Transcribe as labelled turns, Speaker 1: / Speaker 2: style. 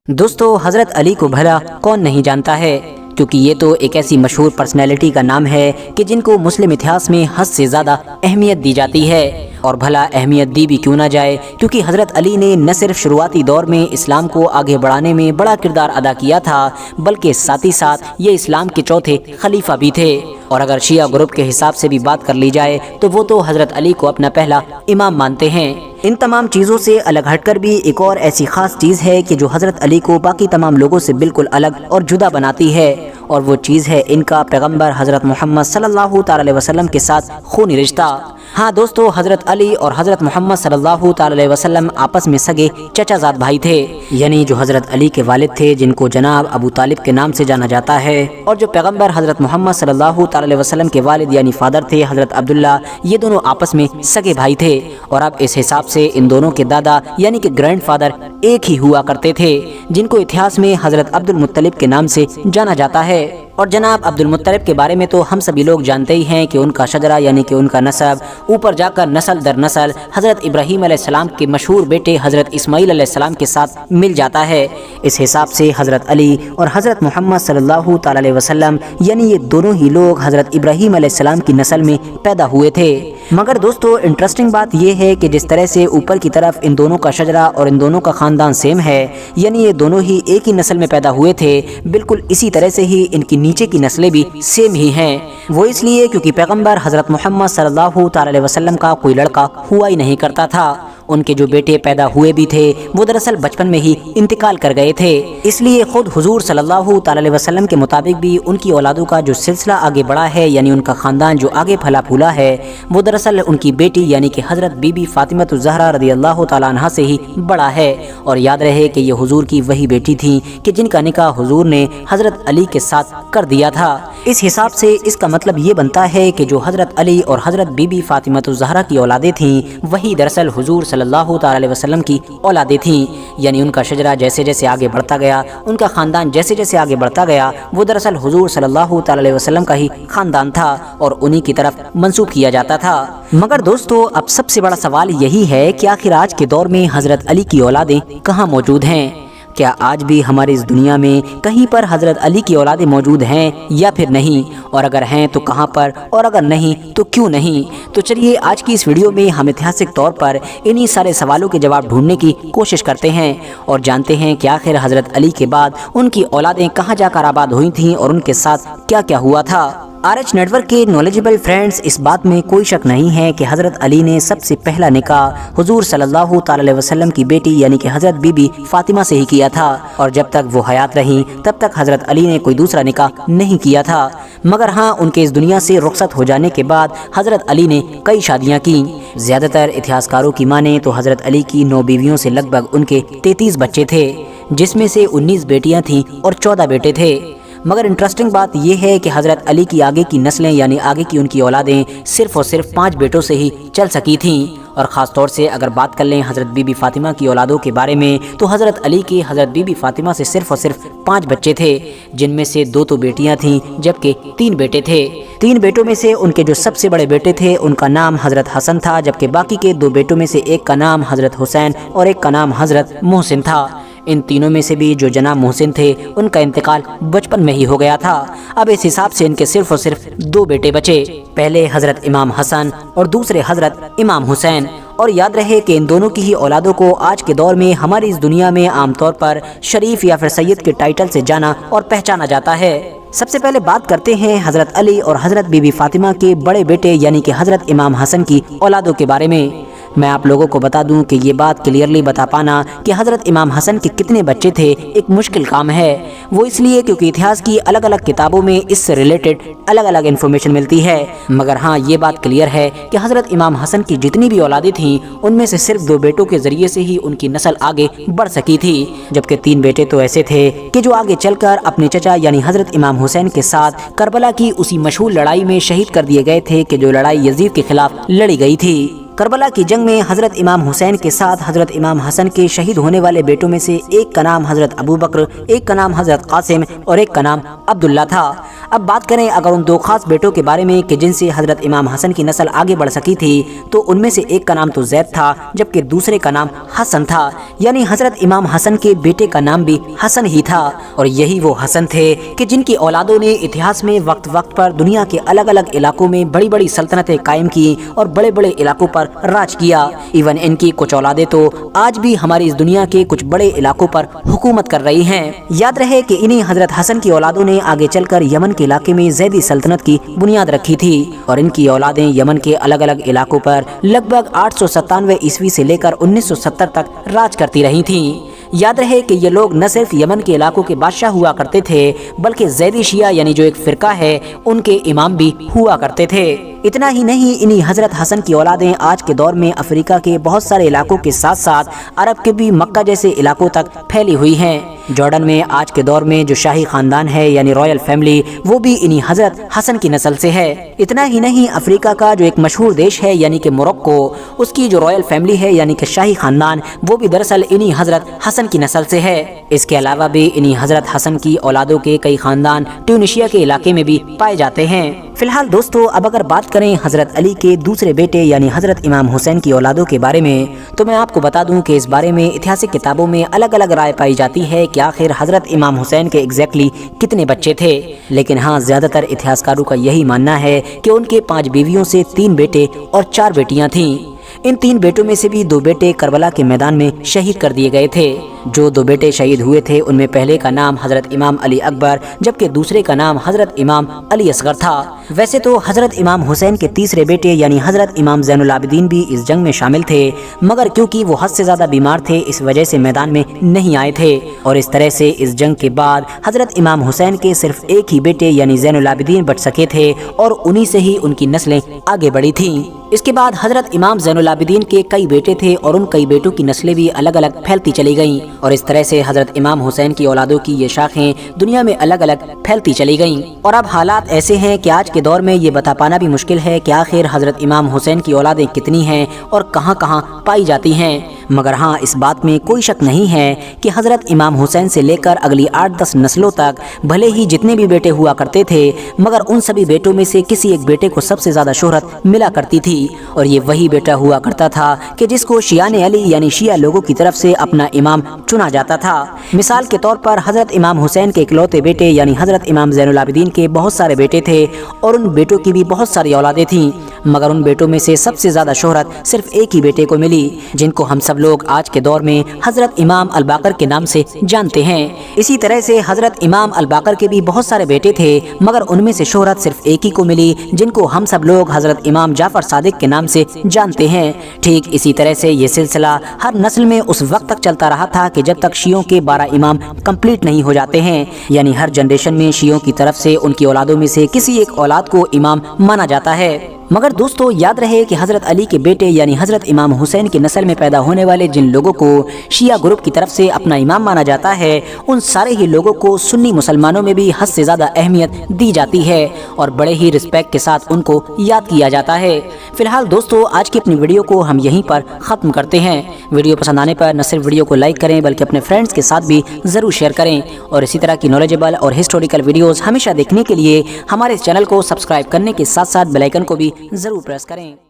Speaker 1: दोस्तों, हज़रत अली को भला कौन नहीं जानता है, क्योंकि ये तो एक ऐसी मशहूर पर्सनैलिटी का नाम है कि जिनको मुस्लिम इतिहास में हद से ज़्यादा अहमियत दी जाती है। और भला अहमियत दी भी क्यों ना जाए, क्योंकि हज़रत अली ने न सिर्फ शुरुआती दौर में इस्लाम को आगे बढ़ाने में बड़ा किरदार अदा किया था, बल्कि साथ ही साथ ये इस्लाम के चौथे खलीफा भी थे। और अगर शिया ग्रुप के हिसाब से भी बात कर ली जाए तो वो तो हज़रत अली को अपना पहला इमाम मानते हैं। इन तमाम चीज़ों से अलग हटकर भी एक और ऐसी ख़ास चीज़ है कि जो हज़रत अली को बाकी तमाम लोगों से बिल्कुल अलग और जुदा बनाती है, और वो चीज़ है इनका पैगंबर हज़रत मोहम्मद सल्लल्लाहु अलैहि वसल्लम के साथ खूनी रिश्ता। हाँ दोस्तों, हज़रत अली और हज़रत मोहम्मद सल्लल्लाहु अलैहि वसल्लम आपस में सगे चचाजाद भाई थे। यानी जो हज़रत अली के वालिद थे, जिनको जनाब अबू तालिब के नाम से जाना जाता है, और जो पैगंबर हज़रत मोहम्मद सल्लल्लाहु अलैहि वसल्लम के वालिद यानी फादर थे हज़रत अब्दुल्ला, ये दोनों आपस में सगे भाई थे। और अब इस हिसाब से इन दोनों के दादा यानी कि ग्रैंड फादर एक ही हुआ करते थे, जिनको इतिहास में हज़रत अब्दुल मुत्तलिब के नाम से जाना जाता है। और जनाब अब्दुल मुत्तलिब के बारे में तो हम सभी लोग जानते ही हैं कि उनका शजरा यानी कि उनका नसब ऊपर जाकर नस्ल दर नस्ल हज़रत इब्राहीम अलैहिस्सलाम के मशहूर बेटे हज़रत इस्माईल अलैहिस्सलाम के साथ मिल जाता है। इस हिसाब से हज़रत अली और हज़रत मोहम्मद सल्लल्लाहु अलैहि वसल्लम यानी ये दोनों ही लोग हज़रत इब्राहीम अलैहिस्सलाम की नस्ल में पैदा हुए थे। मगर दोस्तों, इंटरेस्टिंग बात यह है कि जिस तरह से ऊपर की तरफ इन दोनों का शजरा और इन दोनों का ख़ानदान सेम है, यानी ये दोनों ही एक ही नस्ल में पैदा हुए थे, बिल्कुल इसी तरह से ही इनकी नीचे की नस्लें भी सेम ही हैं। वो इसलिए क्योंकि पैगंबर हज़रत मोहम्मद सल्लल्लाहु अलैहि वसल्लम का कोई लड़का हुआ ही नहीं करता था। उनके जो बेटे पैदा हुए भी थे वो दरअसल बचपन में ही इंतकाल कर गए थे। इसलिए खुद हुजूर सल्लल्लाहु अलैहि वसल्लम के मुताबिक भी उनकी औलादों का जो सिलसिला आगे बढ़ा है, यानी उनका ख़ानदान जो आगे फला फूला है, वो दरअसल उनकी बेटी यानी कि हज़रत बीबी फातिमा ज़हरा रज़ियल्लाहु ताला अन्हा से ही बड़ा है। और याद रहे कि ये हुजूर की वही बेटी थी कि जिनका निकाह हुजूर ने हज़रत अली के साथ कर दिया था। इस हिसाब से इसका मतलब ये बनता है कि जो हज़रत अली और हज़रत बीबी फातिमा ज़हरा की औलादें थीं, वही दरअसल हुजूर सल्लल्लाहु अलैहि वसल्लम की औलादें थीं। यानी उनका शजरा जैसे जैसे आगे बढ़ता गया, उनका ख़ानदान जैसे जैसे आगे बढ़ता गया, वो दरअसल हुजूर सल्लल्लाहु अलैहि वसल्लम का ही ख़ानदान था और उन्हीं की तरफ मंसूब किया जाता था। मगर दोस्तों, अब सबसे बड़ा सवाल यही है कि आखिर आज के दौर में हज़रत अली की औलादें कहाँ मौजूद हैं? क्या आज भी हमारी इस दुनिया में कहीं पर हज़रत अली की औलादें मौजूद हैं या फिर नहीं? और अगर हैं तो कहाँ पर, और अगर नहीं तो क्यों नहीं? तो चलिए आज की इस वीडियो में हम ऐतिहासिक तौर पर इन्हीं सारे सवालों के जवाब ढूंढने की कोशिश करते हैं और जानते हैं कि आखिर हज़रत अली के बाद उनकी औलादें कहाँ जाकर आबाद हुई थीं और उनके साथ क्या क्या हुआ था। RH नेटवर्क के नॉलेजेबल फ्रेंड्स, इस बात में कोई शक नहीं है कि हज़रत अली ने सबसे पहला निकाह हुजूर सल्लल्लाहु अलैहि वसल्लम की बेटी यानी कि हज़रत बीबी फातिमा से ही किया था। और जब तक वो हयात रहीं तब तक हज़रत अली ने कोई दूसरा निकाह नहीं किया था। मगर हाँ, उनके इस दुनिया से रुखसत हो जाने के बाद हज़रत अली ने कई शादियाँ की। ज़्यादातर इतिहासकारों की माने तो हज़रत अली की 9 बीवियों से लगभग उनके 33 बच्चे थे, जिसमें से 19 बेटियाँ थीं और 14 बेटे थे। मगर इंटरेस्टिंग बात यह है कि हज़रत अली की आगे की नस्लें यानी आगे की उनकी औलादें सिर्फ़ और सिर्फ 5 बेटों से ही चल सकी थीं। और ख़ास तौर से अगर बात कर लें हज़रत बीबी फातिमा की औलादों के बारे में, तो हज़रत अली की हज़रत बीबी फातिमा से सिर्फ़ और सिर्फ 5 बच्चे थे, जिनमें से 2 तो बेटियां थीं जबकि 3 बेटे थे। 3 बेटों में से उनके जो सबसे बड़े बेटे थे उनका नाम हज़रत हसन था, जबकि बाकी के 2 बेटों में से एक का नाम हज़रत हुसैन और एक का नाम हज़रत मोहसिन था। इन तीनों में से भी जो जनाब मोहसिन थे उनका इंतकाल बचपन में ही हो गया था। अब इस हिसाब से इनके सिर्फ और सिर्फ 2 बेटे बचे, पहले हज़रत इमाम हसन और दूसरे हज़रत इमाम हुसैन। और याद रहे कि इन दोनों की ही औलादों को आज के दौर में हमारी इस दुनिया में आमतौर पर शरीफ या फिर सैयद के टाइटल से जाना और पहचाना जाता है। सबसे पहले बात करते हैं हज़रत अली और हज़रत बीबी फातिमा के बड़े बेटे यानी कि हज़रत इमाम हसन की औलादों के बारे में। मैं आप लोगों को बता दूं कि ये बात क्लियरली बता पाना कि हज़रत इमाम हसन के कितने बच्चे थे एक मुश्किल काम है। वो इसलिए क्योंकि इतिहास की अलग अलग किताबों में इससे रिलेटेड अलग अलग इन्फॉर्मेशन मिलती है। मगर हाँ, ये बात क्लियर है कि हज़रत इमाम हसन की जितनी भी औलादें थीं उनमें से सिर्फ 2 बेटों के ज़रिए से ही उनकी नस्ल आगे बढ़ सकी थी, जबकि 3 बेटे तो ऐसे थे कि जो आगे चलकर अपने चचा यानी हज़रत इमाम हुसैन के साथ करबला की उसी मशहूर लड़ाई में शहीद कर दिए गए थे कि जो लड़ाई यजीद के खिलाफ लड़ी गई थी। کربلا کی جنگ میں حضرت امام حسین کے ساتھ حضرت امام حسن کے شہید ہونے والے بیٹوں میں سے ایک کا نام حضرت ابو بکر، ایک کا نام حضرت قاسم اور ایک کا نام عبداللہ تھا۔ اب بات کریں اگر ان دو خاص بیٹوں کے بارے میں کہ جن سے حضرت امام حسن کی نسل آگے بڑھ سکی تھی، تو ان میں سے ایک کا نام تو زید تھا جبکہ دوسرے کا نام حسن تھا، یعنی حضرت امام حسن کے بیٹے کا نام بھی حسن ہی تھا۔ اور یہی وہ حسن تھے کہ جن کی اولادوں نے اتہاس میں وقت وقت پر دنیا کے الگ الگ علاقوں میں بڑی بڑی سلطنتیں قائم کی اور بڑے بڑے علاقوں پر راج کیا۔ ایون ان کی کچھ اولادیں تو آج بھی ہماری اس دنیا کے کچھ بڑے علاقوں پر حکومت کر رہی ہیں۔ یاد رہے کہ انہی حضرت حسن کی اولادوں نے آگے چل کر یمن کے علاقے میں زیدی سلطنت کی بنیاد رکھی تھی، اور ان کی اولادیں یمن کے الگ الگ علاقوں پر لگ بھگ 897 عیسوی سے لے کر 1970 تک راج کرتی رہی تھیں۔ یاد رہے کہ یہ لوگ نہ صرف یمن کے علاقوں کے بادشاہ ہوا کرتے تھے بلکہ زیدی شیعہ یعنی جو ایک فرقہ ہے ان کے امام بھی ہوا کرتے تھے۔ اتنا ہی نہیں، انہی حضرت حسن کی اولادیں آج کے دور میں افریقہ کے بہت سارے علاقوں کے ساتھ ساتھ عرب کے بھی مکہ جیسے علاقوں تک پھیلی ہوئی ہیں۔ جارڈن میں آج کے دور میں جو شاہی خاندان ہے یعنی رائل فیملی، وہ بھی انہی حضرت حسن کی نسل سے ہے۔ اتنا ہی نہیں، افریقہ کا جو ایک مشہور دیش ہے یعنی کہ موروکو، اس کی جو رائل فیملی ہے یعنی کہ شاہی خاندان، وہ بھی دراصل انہی حضرت حسن کی نسل سے ہے۔ اس کے علاوہ بھی انہی حضرت حسن کی اولادوں کے کئی خاندان ٹیونشیا کے علاقے میں بھی پائے جاتے ہیں۔ فی الحال دوستو، اب اگر بات کریں حضرت علی کے دوسرے بیٹے یعنی حضرت امام حسین کی اولادوں کے بارے میں، تو میں آپ کو بتا دوں کہ اس بارے میں اتہاسک کتابوں میں الگ الگ رائے پائی جاتی ہے کہ آخر حضرت امام حسین کے ایگزیکٹلی کتنے بچے تھے، لیکن ہاں زیادہ تر اتہاسکاروں کا یہی ماننا ہے کہ ان کے 5 بیویوں سے 3 بیٹے اور 4 بیٹیاں تھیں۔ ان 3 بیٹوں میں سے بھی 2 بیٹے کربلا کے میدان میں شہید کر دیے گئے تھے۔ جو 2 بیٹے شہید ہوئے تھے ان میں پہلے کا نام حضرت امام علی اکبر جبکہ دوسرے کا نام حضرت امام علی اصغر تھا۔ ویسے تو حضرت امام حسین کے تیسرے بیٹے یعنی حضرت امام زین العابدین بھی اس جنگ میں شامل تھے، مگر کیونکہ وہ حد سے زیادہ بیمار تھے اس وجہ سے میدان میں نہیں آئے تھے، اور اس طرح سے اس جنگ کے بعد حضرت امام حسین کے صرف ایک ہی بیٹے یعنی زین العابدین بچ سکے تھے، اور انہی سے ہی ان کی نسلیں آگے بڑھی تھیں۔ اس کے بعد حضرت امام زین العابدین کے کئی بیٹے تھے اور ان کئی بیٹوں کی نسلیں بھی الگ الگ پھیلتی چلی گئیں، اور اس طرح سے حضرت امام حسین کی اولادوں کی یہ شاخیں دنیا میں الگ الگ پھیلتی چلی گئیں۔ اور اب حالات ایسے ہیں کہ آج کے دور میں یہ بتا پانا بھی مشکل ہے کہ آخر حضرت امام حسین کی اولادیں کتنی ہیں اور کہاں کہاں پائی جاتی ہیں، مگر ہاں اس بات میں کوئی شک نہیں ہے کہ حضرت امام حسین سے لے کر اگلی 8-10 نسلوں تک بھلے ہی جتنے بھی بیٹے ہوا کرتے تھے، مگر ان سبھی بیٹوں میں سے کسی ایک بیٹے کو سب سے زیادہ شہرت ملا کرتی تھی، اور یہ وہی بیٹا ہوا کرتا تھا کہ جس کو شیعان علی یعنی شیعہ لوگوں کی طرف سے اپنا امام چنا جاتا تھا۔ مثال کے طور پر حضرت امام حسین کے اکلوتے بیٹے یعنی حضرت امام زین العابدین کے بہت سارے بیٹے تھے، اور ان بیٹوں کی بھی بہت ساری اولادیں تھیں، مگر ان بیٹوں میں سے سب سے زیادہ شہرت صرف ایک ہی بیٹے کو ملی، جن کو ہم سب لوگ آج کے دور میں حضرت امام الباقر کے نام سے جانتے ہیں۔ اسی طرح سے حضرت امام الباقر کے بھی بہت سارے بیٹے تھے، مگر ان میں سے شہرت صرف ایک ہی کو ملی، جن کو ہم سب لوگ حضرت امام جعفر صادق کے نام سے جانتے ہیں۔ ٹھیک اسی طرح سے یہ سلسلہ ہر نسل میں اس وقت تک چلتا رہا تھا کہ جب تک شیعوں کے 12 امام کمپلیٹ نہیں ہو جاتے ہیں، یعنی ہر جنریشن میں شیعوں کی طرف سے ان کی اولادوں میں سے کسی ایک اولاد کو امام مانا جاتا ہے۔ مگر دوستو یاد رہے کہ حضرت علی کے بیٹے یعنی حضرت امام حسین کی نسل میں پیدا ہونے والے جن لوگوں کو شیعہ گروپ کی طرف سے اپنا امام مانا جاتا ہے، ان سارے ہی لوگوں کو سنی مسلمانوں میں بھی حد سے زیادہ اہمیت دی جاتی ہے اور بڑے ہی رسپیکٹ کے ساتھ ان کو یاد کیا جاتا ہے۔ فی الحال دوستو آج کی اپنی ویڈیو کو ہم یہیں پر ختم کرتے ہیں۔ ویڈیو پسند آنے پر نہ صرف ویڈیو کو لائک کریں بلکہ اپنے فرینڈز کے ساتھ بھی ضرور شیئر کریں، اور اسی طرح کی نالجبل اور ہسٹوریکل ویڈیوز ہمیشہ دیکھنے کے لیے ہمارے چینل کو سبسکرائب کرنے کے ساتھ ساتھ بیل آئیکن کو بھی ضرور پریس کریں۔